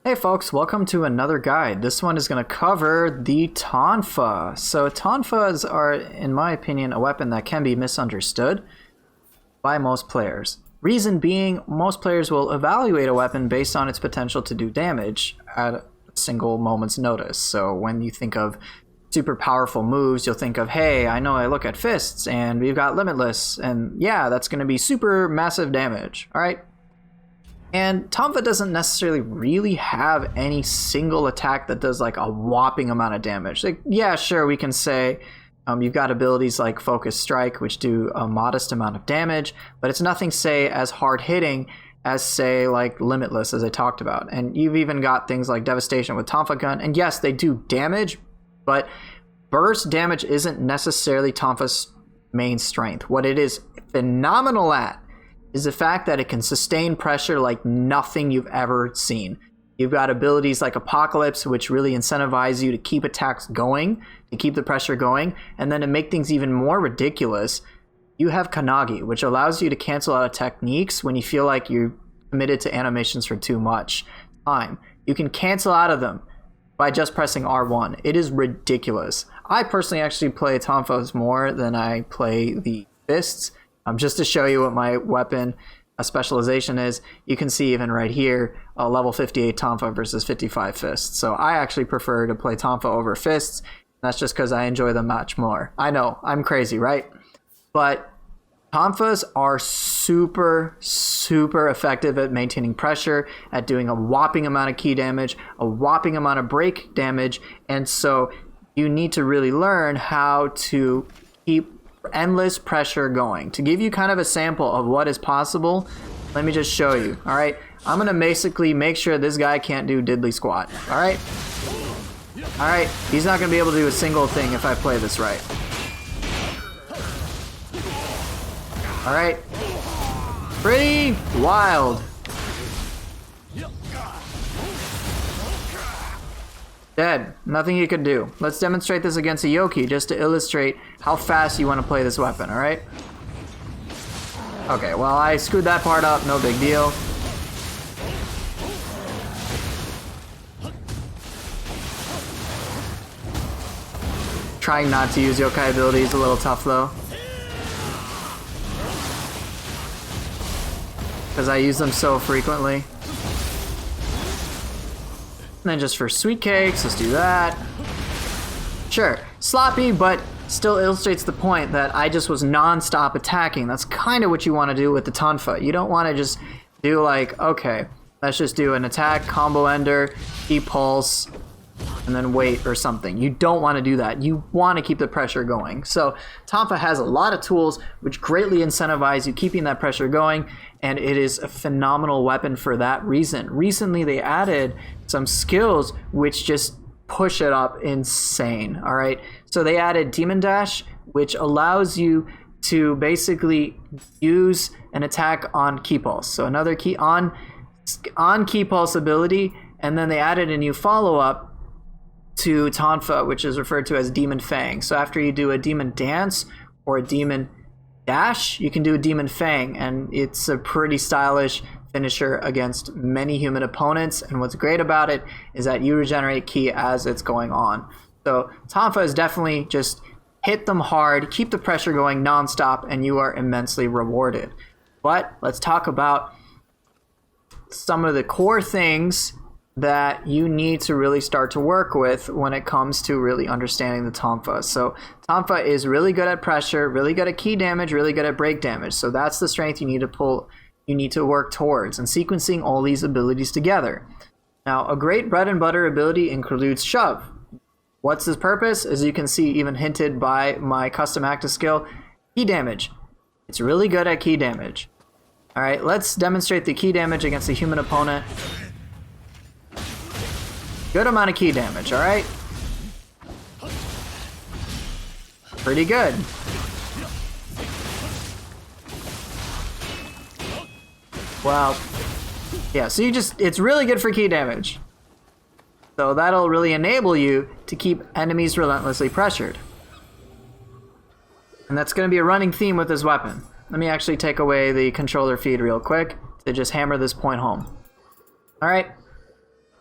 Hey folks, welcome to another guide. This one is going to cover the Tonfa. So Tonfas are, in my opinion, a weapon that can be misunderstood by most players. Reason being, most players will evaluate a weapon based on its potential to do damage at a single moment's notice. So when you think of super powerful moves, you'll think of, hey, I know I look at fists and we've got limitless, and yeah, that's going to be super massive damage, all right? And Tonfa doesn't necessarily really have any single attack that does like a whopping amount of damage. Like, yeah, sure, we can say you've got abilities like Focus Strike, which do a modest amount of damage, but it's nothing, say, as hard-hitting as, say, like Limitless, as I talked about. And you've even got things like Devastation with Tonfa Gun, and yes, they do damage, but burst damage isn't necessarily Tonfa's main strength. What it is phenomenal at is the fact that it can sustain pressure like nothing you've ever seen. You've got abilities like Apocalypse, which really incentivize you to keep attacks going, to keep the pressure going, and then to make things even more ridiculous, you have Kanagi, which allows you to cancel out of techniques when you feel like you're committed to animations for too much time. You can cancel out of them by just pressing R1. It is ridiculous. I personally actually play Tonfas more than I play the fists. Just to show you what my weapon specialization is, you can see even right here, level 58 Tonfa versus 55 fists. So I actually prefer to play Tonfa over fists. That's just because I enjoy them much more. I know, I'm crazy, right? But Tonfas are super, super effective at maintaining pressure, at doing a whopping amount of key damage, a whopping amount of break damage, and so you need to really learn how to keep endless pressure going. To give you kind of a sample of what is possible, let me just show you. All right, I'm gonna basically make sure this guy can't do diddly squat. All right, he's not gonna be able to do a single thing if I play this right. All right, pretty wild. Dead. Nothing you can do. Let's demonstrate this against a Yokai just to illustrate how fast you want to play this weapon, alright? Okay, well, I screwed that part up. No big deal. Trying not to use Yokai ability is a little tough, though, because I use them so frequently. And then just for sweet cakes, let's do that. Sure, sloppy, but still illustrates the point that I just was non-stop attacking. That's kind of what you want to do with the Tonfa. You don't want to just do like, okay, let's just do an attack, combo ender, keep pulse, and then wait or something. You don't want to do that. You want to keep the pressure going. So Tonfa has a lot of tools which greatly incentivize you keeping that pressure going, and it is a phenomenal weapon for that reason. Recently they added some skills which just push it up insane. All right, so they added Demon Dash, which allows you to basically use an attack on Key Pulse. So another key on Key Pulse ability, and then they added a new follow-up to Tonfa, which is referred to as Demon Fang. So after you do a Demon Dance or a Demon Dash, you can do a Demon Fang, and it's a pretty stylish finisher against many human opponents. And what's great about it is that you regenerate ki as it's going on. So Tonfa is definitely just hit them hard, keep the pressure going nonstop, and you are immensely rewarded. But let's talk about some of the core things that you need to really start to work with when it comes to really understanding the Tonfa. So Tonfa is really good at pressure, really good at key damage, really good at break damage. So that's the strength you need to work towards, and sequencing all these abilities together. Now, a great bread and butter ability includes Shove. What's its purpose? As you can see, even hinted by my custom active skill, key damage. It's really good at key damage. All right, let's demonstrate the key damage against a human opponent. Good amount of key damage, all right? Pretty good. Well, yeah, so it's really good for key damage. So that'll really enable you to keep enemies relentlessly pressured. And that's going to be a running theme with this weapon. Let me actually take away the controller feed real quick to just hammer this point home. Alright,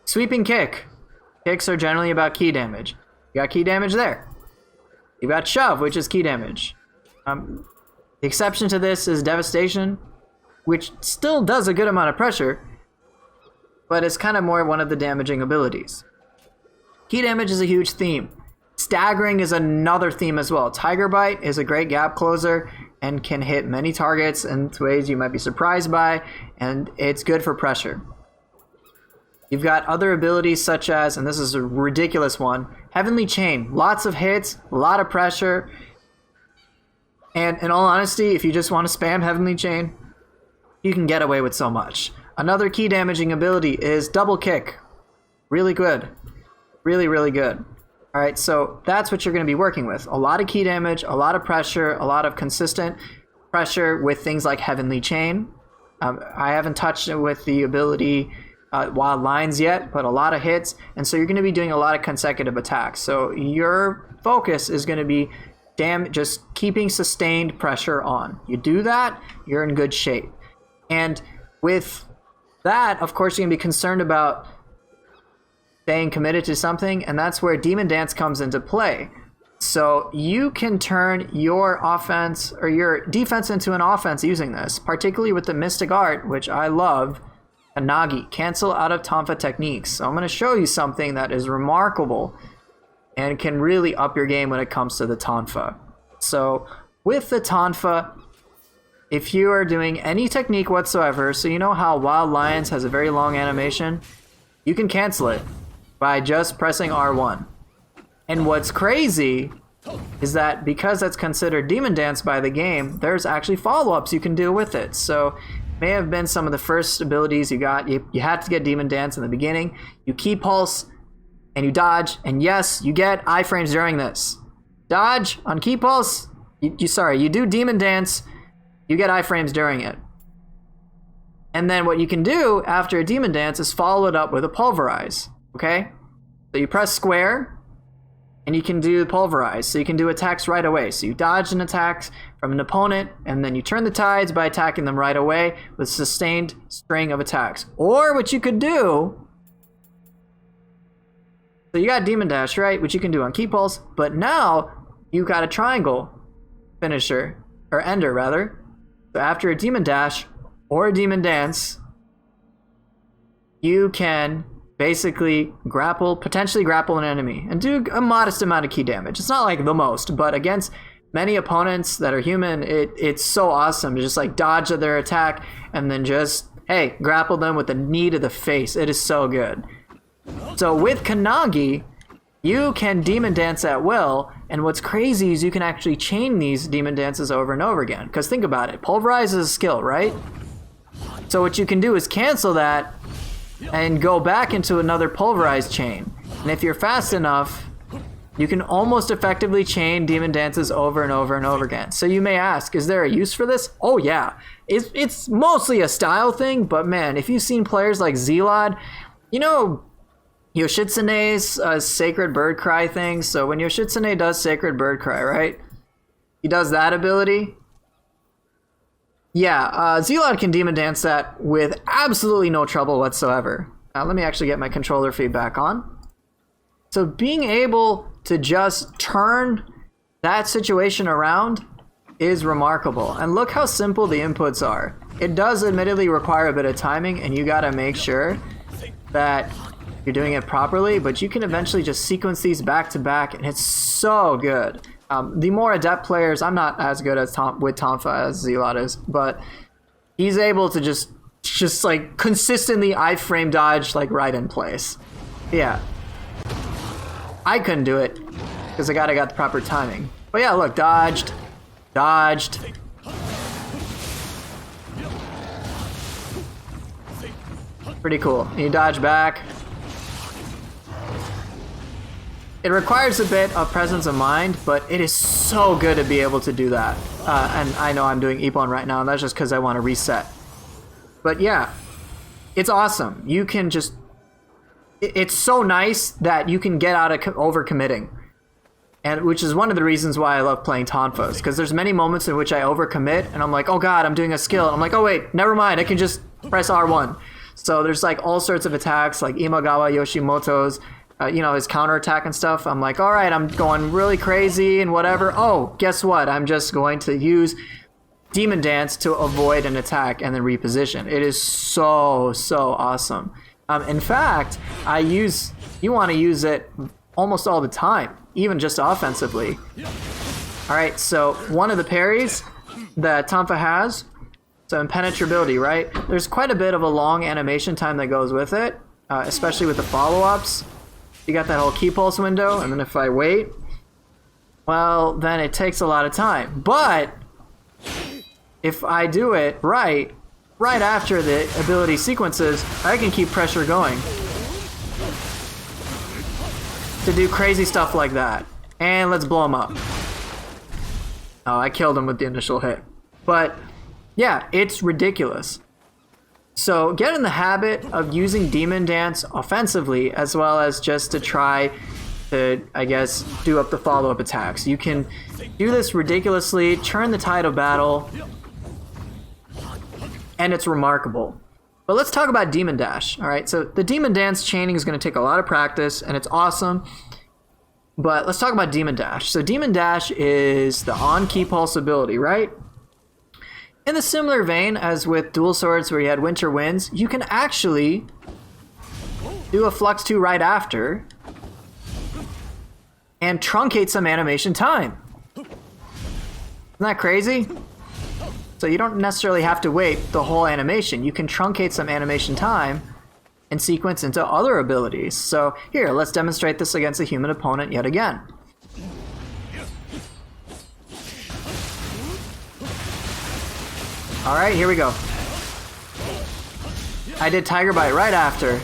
Sweeping kick. Kicks are generally about key damage. You got key damage there. You got shove, which is key damage. The exception to this is devastation, which still does a good amount of pressure, but it's kind of more one of the damaging abilities. Key damage is a huge theme. Staggering is another theme as well. Tiger Bite is a great gap closer and can hit many targets in ways you might be surprised by, and it's good for pressure. You've got other abilities such as, and this is a ridiculous one, Heavenly Chain. Lots of hits, a lot of pressure, and in all honesty, if you just want to spam Heavenly Chain, you can get away with so much. Another key damaging ability is Double Kick. Really good. Really, really good. Alright, so that's what you're going to be working with. A lot of key damage, a lot of pressure, a lot of consistent pressure with things like Heavenly Chain. I haven't touched it with the ability Wild Lines yet, but a lot of hits, and so you're going to be doing a lot of consecutive attacks. So your focus is going to be just keeping sustained pressure on. You do that, you're in good shape. And with that, of course, you're going to be concerned about staying committed to something, and that's where Demon Dance comes into play. So you can turn your offense or your defense into an offense using this, particularly with the Mystic Art, which I love, kanagi, cancel out of Tonfa techniques. So I'm going to show you something that is remarkable and can really up your game when it comes to the Tonfa. So with the Tonfa, if you are doing any technique whatsoever, so you know how Wild Lions has a very long animation, you can cancel it by just pressing R1. And what's crazy is that because that's considered Demon Dance by the game, there's actually follow-ups you can do with it. So may have been some of the first abilities you got. You had to get Demon Dance in the beginning. You key pulse and you dodge, and yes, you get iframes during this. Dodge on key pulse, you do Demon Dance, you get iframes during it. And then what you can do after a Demon Dance is follow it up with a Pulverize. Okay? So you press square, and you can do Pulverize. So you can do attacks right away. So you dodge an attack from an opponent, and then you turn the tides by attacking them right away with sustained string of attacks. Or what you could do, so you got Demon Dash, right? Which you can do on Key Pulse, but now you got a triangle finisher, or ender rather. So after a Demon Dash or a Demon Dance, you can basically potentially grapple an enemy and do a modest amount of key damage. It's not like the most, but against many opponents that are human, it's so awesome to just like dodge their attack and then just, hey, grapple them with the knee to the face. It is so good. So with Kanagi, you can Demon Dance at will, and what's crazy is you can actually chain these Demon Dances over and over again. Because think about it, Pulverize is a skill, right? So what you can do is cancel that and go back into another Pulverized chain. And if you're fast enough, you can almost effectively chain Demon Dances over and over and over again. So you may ask, is there a use for this? Oh yeah, it's mostly a style thing, but man, if you've seen players like Zelod, you know Yoshitsune's Sacred Bird Cry thing. So when Yoshitsune does Sacred Bird Cry, right? He does that ability. Yeah, Zelod can Demon Dance that with absolutely no trouble whatsoever. Let me actually get my controller feedback on. So being able to just turn that situation around is remarkable. And look how simple the inputs are. It does admittedly require a bit of timing, and you gotta make sure that you're doing it properly, but you can eventually just sequence these back to back, and it's so good. The more adept players, I'm not as good as with Tonfa as Zelod is, but he's able to just like consistently iframe dodge like right in place. Yeah. I couldn't do it because I got the proper timing. But yeah, look, dodged. Pretty cool. You dodge back. It requires a bit of presence of mind, but it is so good to be able to do that. And I know I'm doing Ippon right now, and that's just because I want to reset. But yeah, it's awesome. You can just... It's so nice that you can get out of overcommitting. And which is one of the reasons why I love playing Tonfas, because there's many moments in which I overcommit, and I'm like, oh god, I'm doing a skill. And I'm like, oh wait, never mind, I can just press R1. So there's like all sorts of attacks, like Imagawa Yoshimoto's, you know, his counterattack and stuff. I'm like, all right, I'm going really crazy and whatever. Oh, guess what? I'm just going to use Demon Dance to avoid an attack and then reposition. It is so awesome. In fact, you want to use it almost all the time, even just offensively. All right, so one of the parries that Tonfa has, so impenetrability, right? There's quite a bit of a long animation time that goes with it, especially with the follow-ups. You got that whole key pulse window, and then if I wait, well, then it takes a lot of time. But if I do it right after the ability sequences, I can keep pressure going to do crazy stuff like that. And let's blow him up. Oh, I killed him with the initial hit. But yeah, it's ridiculous. So get in the habit of using Demon Dance offensively, as well as just to try to, I guess, do up the follow-up attacks. You can do this ridiculously, turn the tide of battle, and it's remarkable. But let's talk about Demon Dash. All right, so the Demon Dance chaining is going to take a lot of practice, and it's awesome. But let's talk about Demon Dash. So Demon Dash is the on-key pulse ability, right? In the similar vein as with Dual Swords where you had Winter Winds, you can actually do a Flux 2 right after and truncate some animation time. Isn't that crazy? So you don't necessarily have to wait the whole animation. You can truncate some animation time and sequence into other abilities. So here, let's demonstrate this against a human opponent yet again. All right, here we go. I did Tiger Bite right after.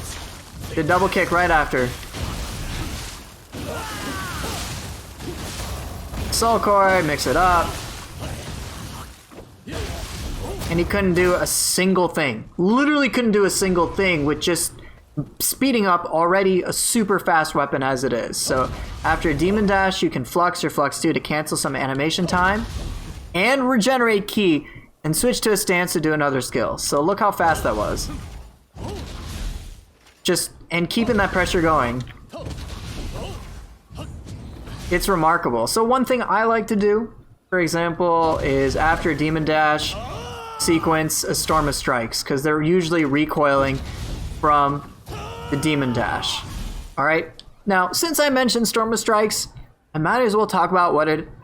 Did double kick right after. Soul Core, mix it up. And he couldn't do a single thing. Literally couldn't do a single thing with just speeding up already a super fast weapon as it is. So after Demon Dash, you can Flux or Flux 2 to cancel some animation time and regenerate ki and switch to a stance to do another skill. So look how fast that was. Just, and keeping that pressure going. It's remarkable. So one thing I like to do, for example, is after Demon Dash, sequence a Storm of Strikes, because they're usually recoiling from the Demon Dash. Alright? Now, since I mentioned Storm of Strikes, I might as well talk about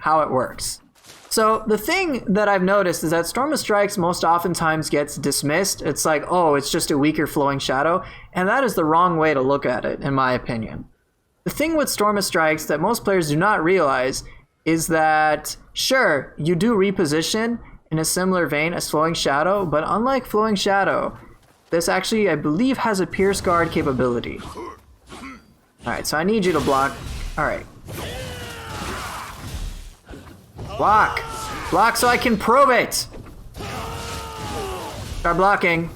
how it works. So the thing that I've noticed is that Storm of Strikes most oftentimes gets dismissed. It's like, oh, it's just a weaker Flowing Shadow, and that is the wrong way to look at it, in my opinion. The thing with Storm of Strikes that most players do not realize is that, sure, you do reposition in a similar vein as Flowing Shadow, but unlike Flowing Shadow, this actually, I believe, has a Pierce Guard capability. Alright, so I need you to block. Alright. Block! Block so I can probe it! Start blocking.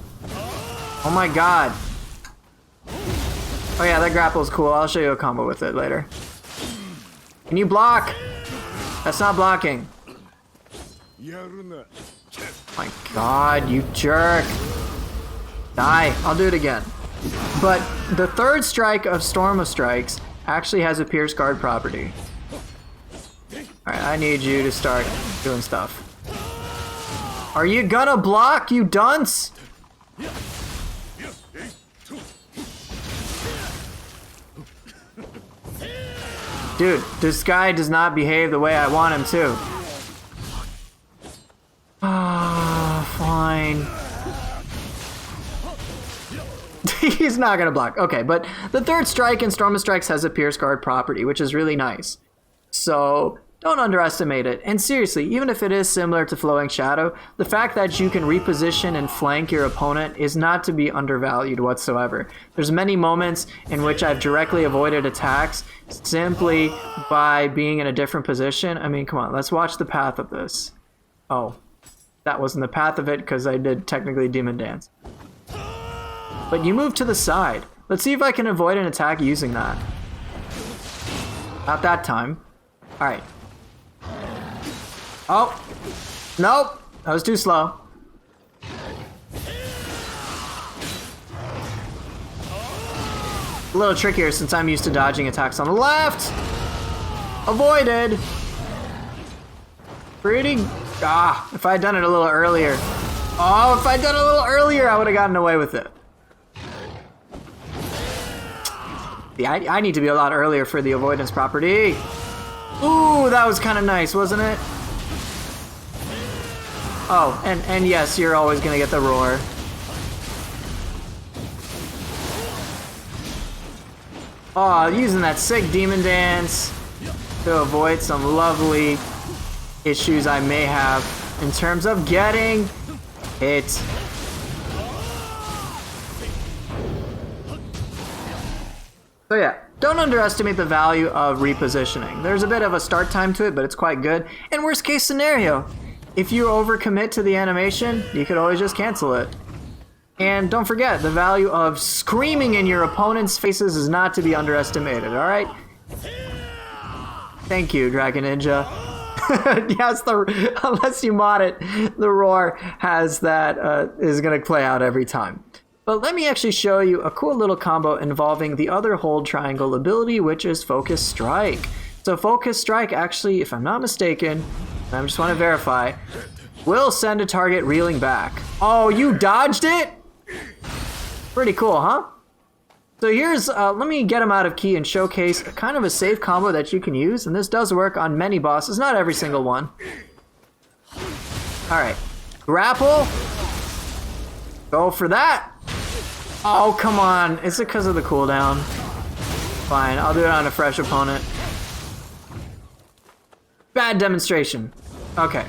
Oh my god. Oh yeah, that grapple is cool. I'll show you a combo with it later. Can you block? That's not blocking. My god, you jerk. Die. I'll do it again. But the third strike of Storm of Strikes actually has a Pierce Guard property. Alright, I need you to start doing stuff. Are you gonna block, you dunce? Dude, this guy does not behave the way I want him to. Ah, fine. He's not gonna block. Okay, but the third strike in Storm of Strikes has a Pierce Guard property, which is really nice. So don't underestimate it. And seriously, even if it is similar to Flowing Shadow, the fact that you can reposition and flank your opponent is not to be undervalued whatsoever. There's many moments in which I've directly avoided attacks simply by being in a different position. I mean, come on, let's watch the path of this. Oh, that wasn't the path of it because I did technically Demon Dance. But you move to the side. Let's see if I can avoid an attack using that. Not that time. Alright. Oh! Nope! That was too slow. A little trickier since I'm used to dodging attacks on the left. Avoided. Pretty... if I had done it a little earlier. Oh, if I had done it a little earlier, I would have gotten away with it. Yeah, I need to be a lot earlier for the avoidance property. Ooh, that was kind of nice, wasn't it? Oh, and yes, you're always going to get the roar. Oh, using that sick demon dance to avoid some lovely issues I may have in terms of getting hit. So yeah, don't underestimate the value of repositioning. There's a bit of a start time to it, but it's quite good. And worst case scenario, if you overcommit to the animation, you could always just cancel it. And don't forget, the value of screaming in your opponent's faces is not to be underestimated, alright? Thank you, Dragon Ninja. Yes, unless you mod it, the roar has that, is going to play out every time. But let me actually show you a cool little combo involving the other hold triangle ability, which is Focus Strike. So Focus Strike actually, if I'm not mistaken, I just want to verify, will send a target reeling back. Oh, you dodged it? Pretty cool, huh? So here's, let me get him out of key and showcase kind of a safe combo that you can use, and this does work on many bosses, not every single one. Alright, grapple, go for that. Oh, come on, is it because of the cooldown? Fine, I'll do it on a fresh opponent. Bad demonstration. Okay,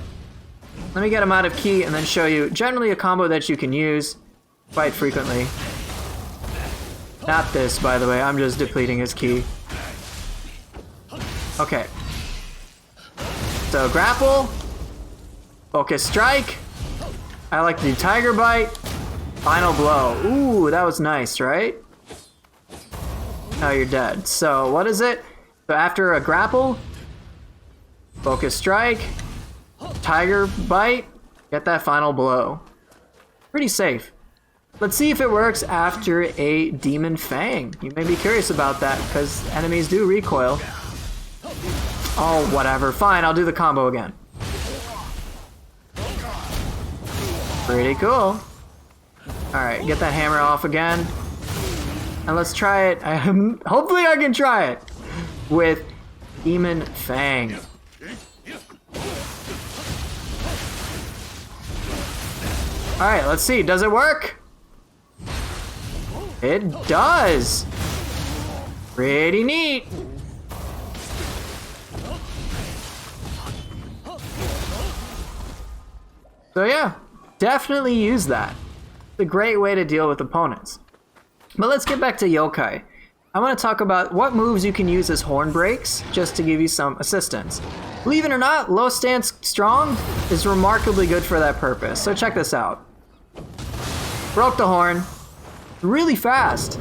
let me get him out of key and then show you generally a combo that you can use quite frequently. Not this, by the way. I'm just depleting his key. Okay. So, grapple. Focus strike. I like to do tiger bite. Final blow. Ooh, that was nice, right? Now you're dead. So, what is it? So, after a grapple, focus strike, tiger bite, get that final blow. Pretty safe. Let's see if it works after a Demon Fang. You may be curious about that, because enemies do recoil. Oh, whatever. Fine, I'll do the combo again. Pretty cool. Alright, get that hammer off again. And let's try it. Hopefully I can try it with Demon Fang. Alright, let's see. Does it work? It does! Pretty neat! So yeah, definitely use that. It's a great way to deal with opponents. But let's get back to Yokai. I want to talk about what moves you can use as horn breaks, just to give you some assistance. Believe it or not, low stance strong is remarkably good for that purpose. So check this out. Broke the horn. Really fast.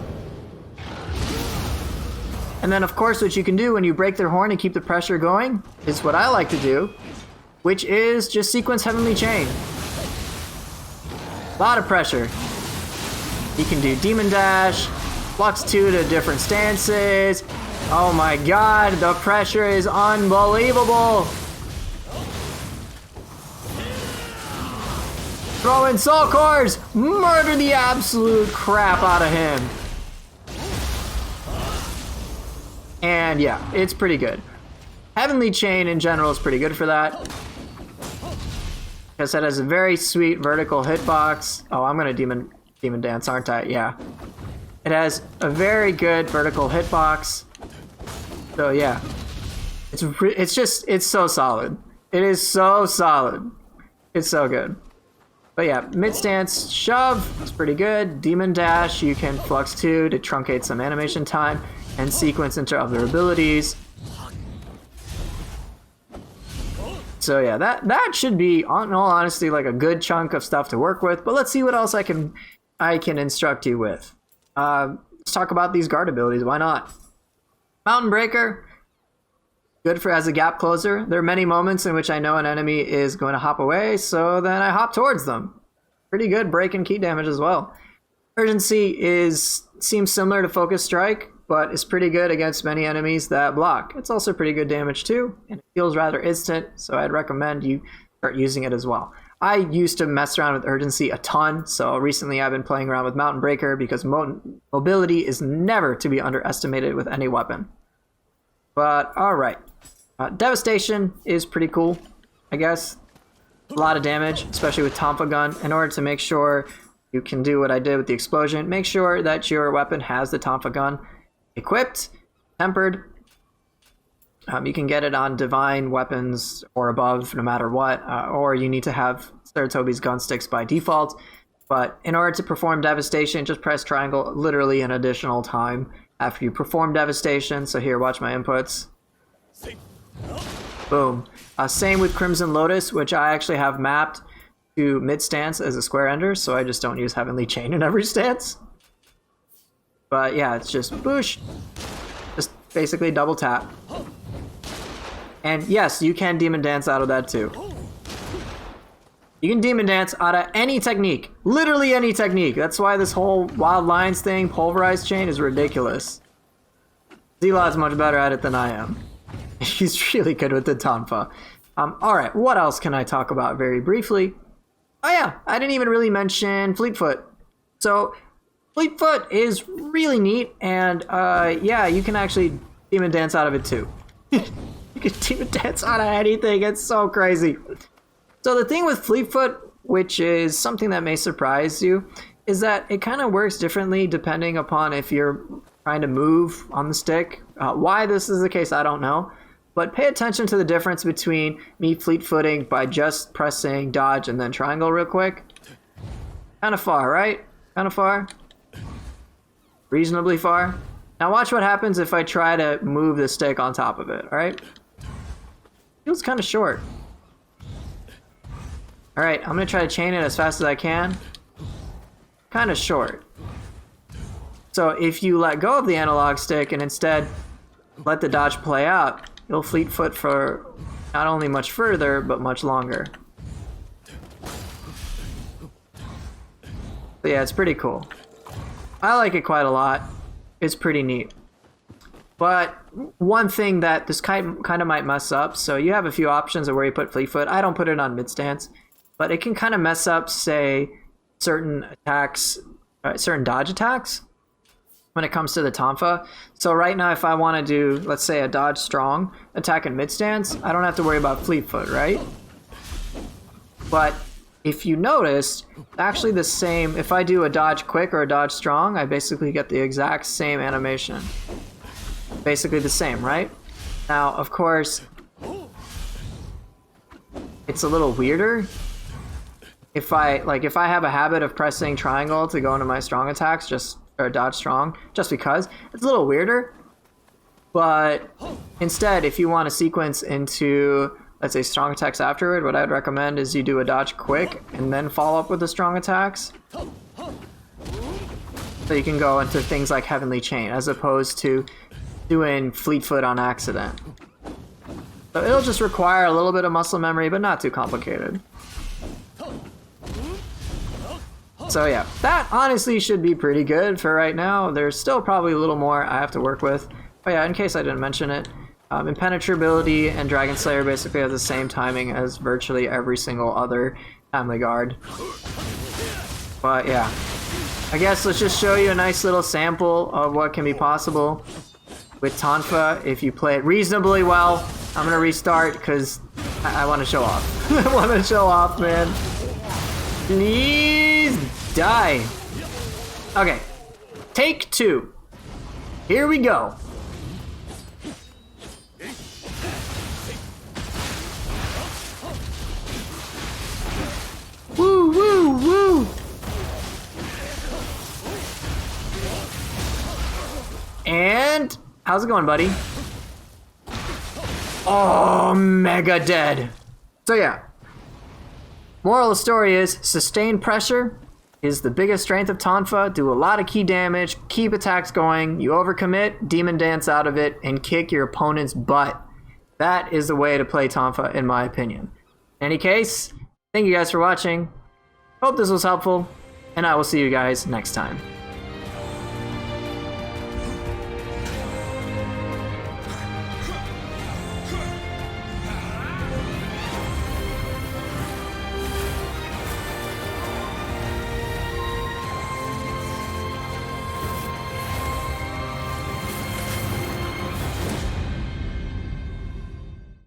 And then of course what you can do when you break their horn and keep the pressure going is what I like to do, which is just sequence Heavenly Chain. A lot of pressure. You can do Demon Dash, Flux 2 to different stances. Oh my god, the pressure is unbelievable. Throw in Soul Cores! Murder the absolute crap out of him! And yeah, it's pretty good. Heavenly Chain in general is pretty good for that. Because it has a very sweet vertical hitbox. Oh, I'm gonna demon dance, aren't I? Yeah. It has a very good vertical hitbox. So yeah. It's so solid. It is so solid. It's so good. But yeah, mid stance shove is pretty good. Demon Dash, you can Flux 2 to truncate some animation time and sequence into other abilities. So yeah, that should be, in all honesty, like a good chunk of stuff to work with. But let's see what else I can instruct you with. Let's talk about these guard abilities. Why not? Mountain Breaker, good for as a gap closer. There are many moments in which I know an enemy is going to hop away, so then I hop towards them. Pretty good break and key damage as well. Urgency seems similar to Focus Strike, but is pretty good against many enemies that block. It's also pretty good damage too, and it feels rather instant, so I'd recommend you start using it as well. I used to mess around with Urgency a ton, so recently I've been playing around with Mountain Breaker because mobility is never to be underestimated with any weapon. But alright. Devastation is pretty cool, I guess. A lot of damage, especially with Tonfa gun. In order to make sure you can do what I did with the explosion, make sure that your weapon has the Tonfa gun equipped, tempered. You can get it on divine weapons or above, no matter what, or you need to have Saratobi's gun sticks by default. But in order to perform Devastation, just press triangle literally an additional time after you perform Devastation. So here, watch my inputs. Boom. Same with Crimson Lotus, which I actually have mapped to mid stance as a square ender, so I just don't use Heavenly Chain in every stance. But yeah, it's just boosh. Just basically double tap. And yes, you can Demon Dance out of that too. You can Demon Dance out of any technique. Literally any technique. That's why this whole Wild Lines thing, Pulverized Chain, is ridiculous. Z-Law's much better at it than I am. He's really good with the Tonfa. Alright, what else can I talk about very briefly? Oh yeah, I didn't even really mention Fleetfoot. So, Fleetfoot is really neat, and yeah, you can actually Demon Dance out of it too. You can Demon Dance out of anything, it's so crazy. So the thing with Fleetfoot, which is something that may surprise you, is that it kind of works differently depending upon if you're trying to move on the stick. Why this is the case, I don't know. But pay attention to the difference between me fleet-footing by just pressing dodge and then triangle real quick. Kind of far, right? Kind of far. Reasonably far. Now watch what happens if I try to move the stick on top of it, alright? Feels kind of short. Alright, I'm going to try to chain it as fast as I can. Kind of short. So if you let go of the analog stick and instead let the dodge play out, you'll Fleetfoot for not only much further, but much longer. So yeah, it's pretty cool. I like it quite a lot. It's pretty neat. But one thing that this kind of might mess up, so you have a few options of where you put Fleetfoot. I don't put it on mid stance, but it can kind of mess up, say, certain attacks, certain dodge attacks when it comes to the Tonfa. So right now, if I want to do, let's say, a dodge strong attack in mid stance, I don't have to worry about Fleetfoot, right? But if you noticed, actually the same, if I do a dodge quick or a dodge strong, I basically get the exact same animation. Basically the same, right? Now, of course, it's a little weirder. If I have a habit of pressing triangle to go into my strong attacks, or dodge strong, just because, it's a little weirder. But instead, if you want to sequence into, let's say, strong attacks afterward, what I'd recommend is you do a dodge quick and then follow up with the strong attacks. So you can go into things like Heavenly Chain, as opposed to doing Fleetfoot on accident. So it'll just require a little bit of muscle memory, but not too complicated. So yeah, that honestly should be pretty good for right now. There's still probably a little more I have to work with. But yeah, in case I didn't mention it, Impenetrability and Dragon Slayer basically have the same timing as virtually every single other Timely Guard. But yeah, I guess let's just show you a nice little sample of what can be possible with Tonfa if you play it reasonably well. I'm gonna restart because I want to show off. I want to show off, man. Please die. Okay, take two. Here we go. Woo, woo, woo. And how's it going, buddy? Oh, mega dead. So yeah, moral of the story is sustained pressure is the biggest strength of Tonfa. Do a lot of key damage, keep attacks going, you overcommit, demon dance out of it, and kick your opponent's butt. That is the way to play Tonfa, in my opinion. In any case, thank you guys for watching. Hope this was helpful. and I will see you guys next time.